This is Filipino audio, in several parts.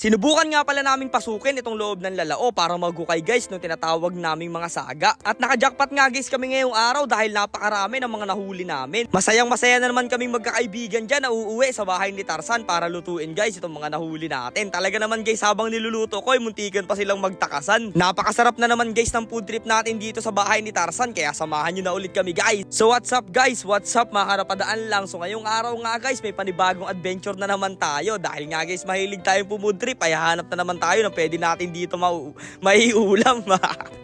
Sinubukan nga pala naming pasukin itong loob ng lalao para maghukay guys nung tinatawag naming mga saga. At nakajackpot nga guys kami ngayong araw dahil napakarami ng mga nahuli namin. Masayang masaya na naman kaming magkakaibigan dyan na uuwi sa bahay ni Tarzan para lutuin guys itong mga nahuli natin. Talaga naman guys habang niluluto ko ay muntikan pa silang magtakasan. Napakasarap na naman guys ng food trip natin dito sa bahay ni Tarzan kaya samahan nyo na ulit kami guys. So what's up guys? What's up mga karapadaan lang? So ngayong araw nga guys may panibagong adventure na naman tayo dahil nga guys mahilig tayong food trip. Ay hanap na naman tayo na pwede natin dito maiulam.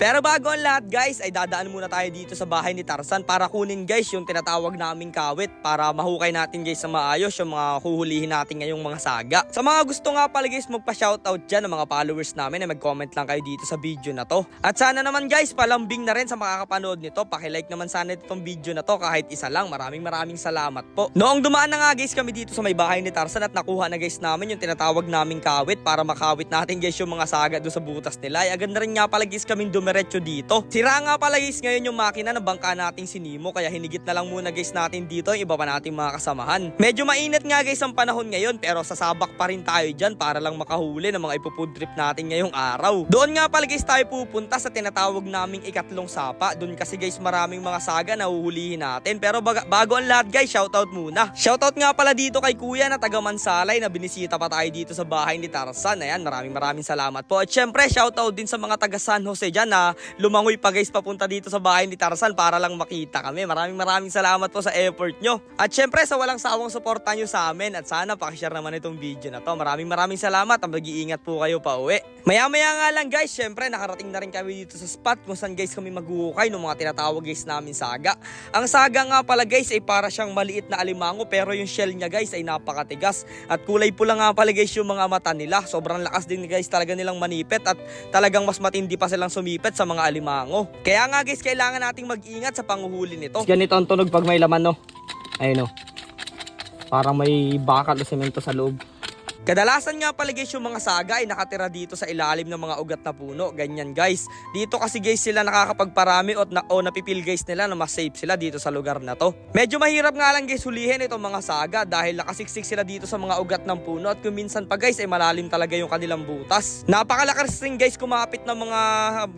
Pero bago ang lahat guys ay dadaan muna tayo dito sa bahay ni Tarzan para kunin guys yung tinatawag naming kawit para mahukay natin guys sa maayos yung mga huhulihin natin ngayong mga saga. Sa mga gusto nga pala guys magpa-shoutout dyan ng mga followers namin ay mag-comment lang kayo dito sa video na to. At sana naman guys palambing na rin sa makakapanood nito. Paki-like naman sana itong video na to kahit isa lang. Maraming salamat po. Noong dumaan na nga guys kami dito sa may bahay ni Tarzan at nakuha na guys namin yung tinatawag naming kawit para makawit natin guys yung mga saga doon sa butas nila. Ay agad na rin nga pala guys kaming dumiretso dito. Sira nga pala guys ngayon yung makina na bangka nating si Nemo kaya hinigit na lang muna guys natin dito yung iba pa nating mga kasamahan. Medyo mainit nga guys ang panahon ngayon pero sasabak pa rin tayo dyan para lang makahuli ng mga ipo-food trip natin ngayong araw. Doon nga pala guys tayo pupunta sa tinatawag naming ikatlong sapa. Doon kasi guys maraming mga saga na huhulihin natin. Pero bago ang lahat guys shoutout muna. Shoutout nga pala dito kay kuya na taga Mansalay na binisita pa tayo dito sa bahay ni Tarzan. Ayan, maraming salamat po. At syempre, shoutout din sa mga taga San Jose dyan na lumangoy pa guys papunta dito sa bahay ni Tarzan para lang makita kami. Maraming salamat po sa effort nyo. At syempre, sa walang sawang suporta nyo sa amin at sana pakishare naman itong video na to. Maraming salamat at mag-iingat po kayo pa uwi. Maya nga lang guys, syempre nakarating na rin kami dito sa spot kung saan guys kami maghuhukay ng mga tinatawag guys namin saga. Ang saga nga pala guys ay para siyang maliit na alimango pero yung shell niya guys ay napakatigas at kulay pula nga pala guys yung mga mata nila. Sobrang lakas din guys talaga nilang manipet at talagang mas matindi pa silang sumipet sa mga alimango. Kaya nga guys kailangan nating mag-ingat sa panguhuli nito. Ganito ang tunog pag may laman no. Ayun no. Parang may bakal o semento sa loob. Kadalasan nga pala guys yung mga saga ay nakatira dito sa ilalim ng mga ugat na puno. Ganyan guys. Dito kasi guys sila nakakapagparami o napipil guys nila na mas safe sila dito sa lugar na to. Medyo mahirap nga lang guys hulihin itong mga saga dahil nakasiksik sila dito sa mga ugat ng puno at kung minsan pa guys ay malalim talaga yung kanilang butas. Napakalakas rin guys kumapit ng mga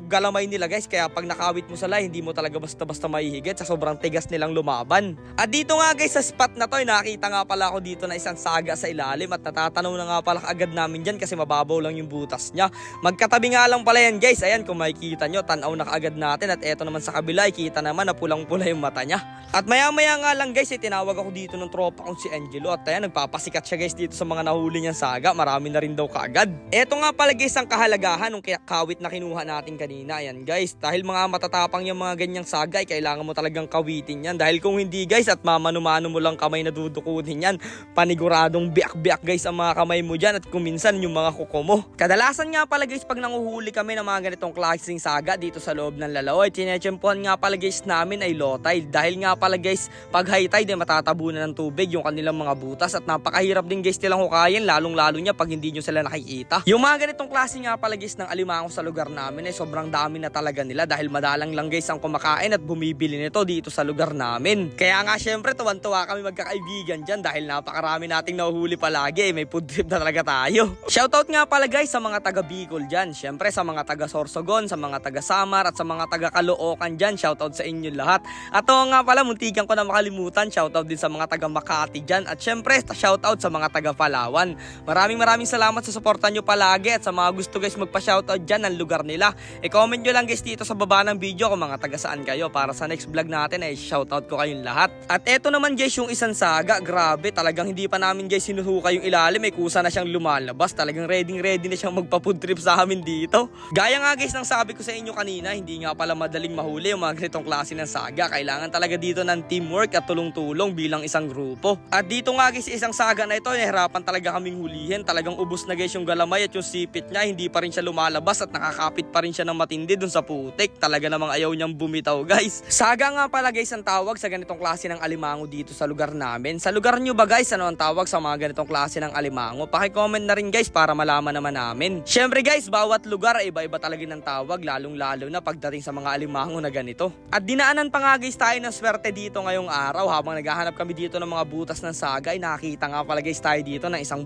galamay nila guys kaya pag nakawit mo sila hindi mo talaga basta-basta mahihigit sa sobrang tigas nilang lumaban. At dito nga guys sa spot na to ay nakita nga pala ako dito na isang saga sa ilalim at natatanaw na nga pala agad namin dyan kasi mababaw lang yung butas niya. Magkatabi nga lang pala yan guys. Ayan kung makikita nyo, tanaw na kaagad natin at eto naman sa kabila, kita naman na pulang-pula yung mata niya. At maya nga lang guys, tinawag ako dito ng tropa kong si Angelo at ayan, nagpapasikat siya guys dito sa mga nahuli niyang saga. Marami na rin daw kaagad. Eto nga pala guys ang kahalagahan ng kawit na kinuha natin kanina. Ayan guys, dahil mga matatapang yung mga ganyang saga, ay kailangan mo talagang kawitin yan. Dahil kung hindi guys at mamano-mano mo lang kamay na dudukunin yan, paniguradong biak-biak guys ang mga kamay mo dyan at kuminsan yung mga kuko mo. Kadalasan nga pala guys pag nanguhuli kami ng mga ganitong klaseng saga dito sa loob ng lalao ay tinetsempuan nga pala guys namin ay low tide. Dahil nga pala guys pag high tide ay matatabunan ng tubig yung kanilang mga butas at napakahirap din guys nilang hukayin lalong-lalo nya pag hindi nyo sila nakikita. Yung mga ganitong klase nga pala guys ng alimango sa lugar namin ay sobrang dami na talaga nila dahil madalang lang guys ang kumakain at bumibili nito dito sa lugar namin. Kaya nga syempre tuwan-tuwa kami magkakaibigan dyan dahil napakarami nating nahuhuli palagi may food trip na talaga tayo. Shoutout nga pala guys sa mga taga Bicol dyan. Syempre sa mga taga Sorsogon, sa mga taga Samar at sa mga taga Caloocan dyan. Shoutout sa inyo lahat. At nga pala muntikan ko na makalimutan. Shoutout din sa mga taga Makati dyan. At syempre shoutout sa mga taga Palawan. Maraming salamat sa suporta nyo palagi at sa mga gusto guys magpa-shoutout dyan ng lugar nila. I-comment nyo lang guys dito sa baba ng video kung mga taga saan kayo para sa next vlog natin ay shoutout ko kayong lahat. At eto naman guys yung isang saga. Grabe talagang hindi pa namin guys sinusuka yung ilalim. May kusa na siyang lumalabas. Talagang ready na siyang magpa-food trip sa amin dito. Gaya nga guys ng sabi ko sa inyo kanina, hindi nga pala madaling mahuli yung mga ganitong klase ng saga. Kailangan talaga dito ng teamwork at tulong-tulong bilang isang grupo. At dito nga guys isang saga na ito, nahirapan talaga kaming hulihin. Talagang ubos na guys yung galamay at yung sipit niya. Hindi pa rin siya lumalabas at nakakapit pa rin siya ng matindi dun sa putik. Talaga namang ayaw niyang bumitaw guys. Saga nga pala guys ang tawag sa ganitong klase ng alimango dito sa lugar namin. Sa lugar nyo ba guys, ano ang tawag sa mga ganitong klase ng alimango? alimango? Paki-comment na rin guys para malaman naman namin. Syempre guys, bawat lugar ay iba-iba talaga ng tawag, lalong-lalo na pagdating sa mga alimango na ganito. At dinaanan pa nga guys tayo ng swerte dito ngayong araw. Habang naghahanap kami dito ng mga butas ng saga, ay nakakita nga pala guys tayo dito ng isang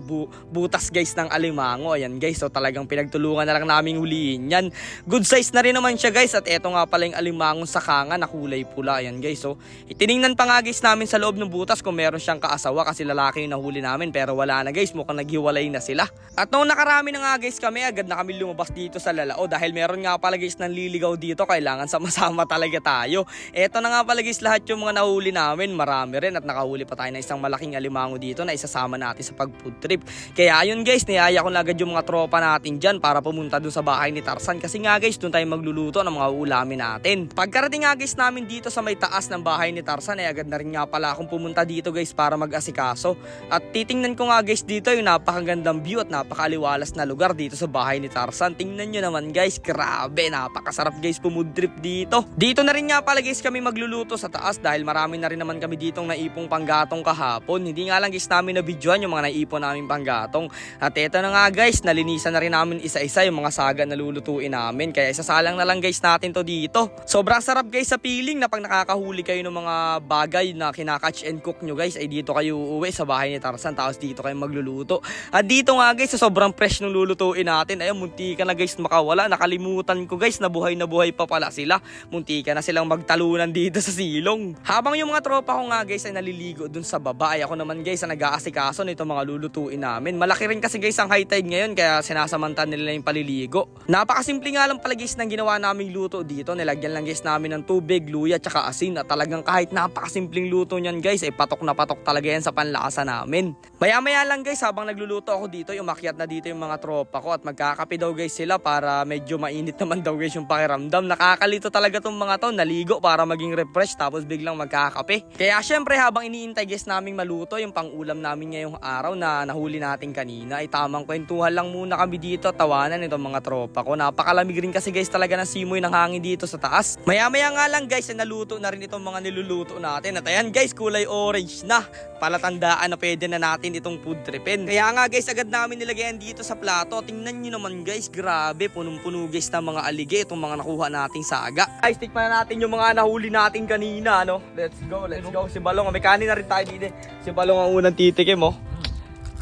butas guys ng alimango. Ayan guys, so talagang pinagtulungan na lang naming huliin yan. Good size na rin naman siya guys, at eto nga pala yung alimango sa kanga na kulay pula. Ayan guys, so itiningnan pa nga guys namin sa loob ng butas kung meron siyang kaasawa, kasi lalaki yung nahuli namin, pero wala na guys, mukhang naghiwalay na sila. At nung nakarami na nga guys kami, agad na kami lumabas dito sa lalao dahil meron nga pala guys ng liligaw dito, kailangan sama-sama talaga tayo. Eto na nga pala guys lahat yung mga nahuli namin, marami rin, at nakahuli pa tayo ng isang malaking alimango dito na isasama natin sa pag food trip. Kaya ayun guys, niyaya ko na agad yung mga tropa natin dyan para pumunta dun sa bahay ni Tarzan, kasi nga guys dun tayo magluluto ng mga ulamin natin. Pagkarating nga guys namin dito sa may taas ng bahay ni Tarzan, ay agad na rin nga pala akong pumunta dito guys para mag-asikaso. At titingnan ko nga guys dito yung napakagandang view at napakaliwalas na lugar dito sa bahay ni Tarzan. Tingnan nyo naman guys, grabe, napakasarap guys pumood trip dito. Dito na rin nga pala guys kami magluluto sa taas dahil marami na rin naman kami ditong naipong panggatong kahapon. Hindi nga lang guys namin na videoan yung mga naipon namin panggatong. At eto na nga guys, nalinisan na rin namin isa-isa yung mga saga na lulutuin namin. Kaya isasalang na lang guys natin to dito. Sobrang sarap guys sa feeling na pag nakakahuli kayo ng mga bagay na kinakatch and cook nyo guys, ay dito kayo uuwi sa bahay ni Tarzan, tapos dito kayo magluluto. At dito nga guys, sa sobrang fresh nung lulutuin natin, ayun, munti ka na guys makawala. Nakalimutan ko guys na buhay pa pala sila. Munti ka na silang magtalunan dito sa silong. Habang yung mga tropa ko nga guys ay naliligo dun sa baba, ay ako naman guys ang nag-aasikaso nito mga lulutuin namin. Malaki rin kasi guys ang high tide ngayon, kaya sinasamantan nila yung paliligo. Napakasimple nga lang pala guys ng ginawa naming luto dito. Nilagyan lang guys namin ng tubig, luya, tsaka asin, at talagang kahit napakasimpleng luto niyan guys, ay patok na patok talaga yan sa panlasa namin. Maya-maya lang guys, habang nagluluto ako dito, umakyat na dito yung mga tropa ko, at magkakape daw guys sila para medyo mainit naman daw guys yung pakiramdam. Nakakalito talaga tong mga to, naligo para maging refresh tapos biglang magkakape. Kaya syempre habang iniintay guys naming maluto yung pang-ulam namin ngayong araw na nahuli natin kanina, ay tamang kwentuhan lang muna kami dito, tawanan itong mga tropa ko. Napakalamig rin kasi guys talaga ng simoy ng hangin dito sa taas. Maya-maya nga lang guys, naluto na rin itong mga niluluto natin. At ayan guys, kulay orange na. Palatandaan na pwede na natin itong food tripin. Kaya nga guys, agad namin nilagayan dito sa plato. Tingnan nyo naman guys, grabe, punong-puno guys ng mga alige itong mga nakuha nating saga. Guys, tikman na natin yung mga nahuli natin kanina, no? Let's go. Si Balong, may kanin na rin tayo dito. Si Balong ang unang titikim, oh.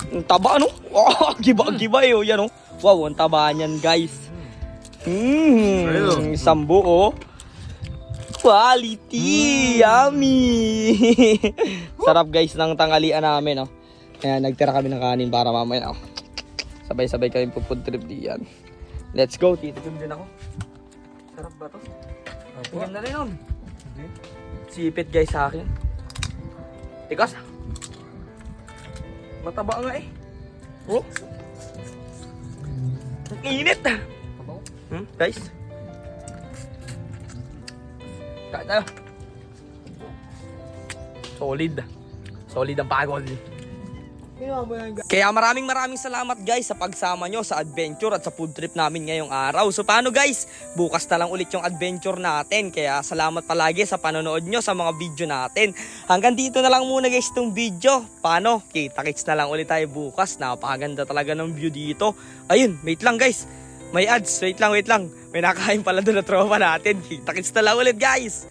Ang taba, no? Oh, giba eh, oh, yan, oh. Wow, ang taba niyan guys. Isang buo. Quality! Yummy! Sarap guys ng tanghalian namin, oh. Kaya nagtira kami ng kanin para mamaya, oh. Sabay-sabay kami po food trip diyan. Let's go, titikim din ako. Sarap ba to? Tingnan na rin, oh. Sipit guys sa akin. Tikas. Mataba nga eh. Oh. Ang init. Guys. Kaya tayo. Solid ang pagod. Kaya maraming salamat guys sa pagsama nyo sa adventure at sa food trip namin ngayong araw. So paano guys? Bukas na lang ulit yung adventure natin. Kaya salamat palagi sa panonood nyo sa mga video natin. Hanggang dito na lang muna guys itong video. Paano? Kita-kits na lang ulit tayo bukas. Napakaganda talaga ng view dito. Ayun, wait lang guys. May ads. Wait lang. May nakain pala doon na tropa natin. Kita-kits na lang ulit guys.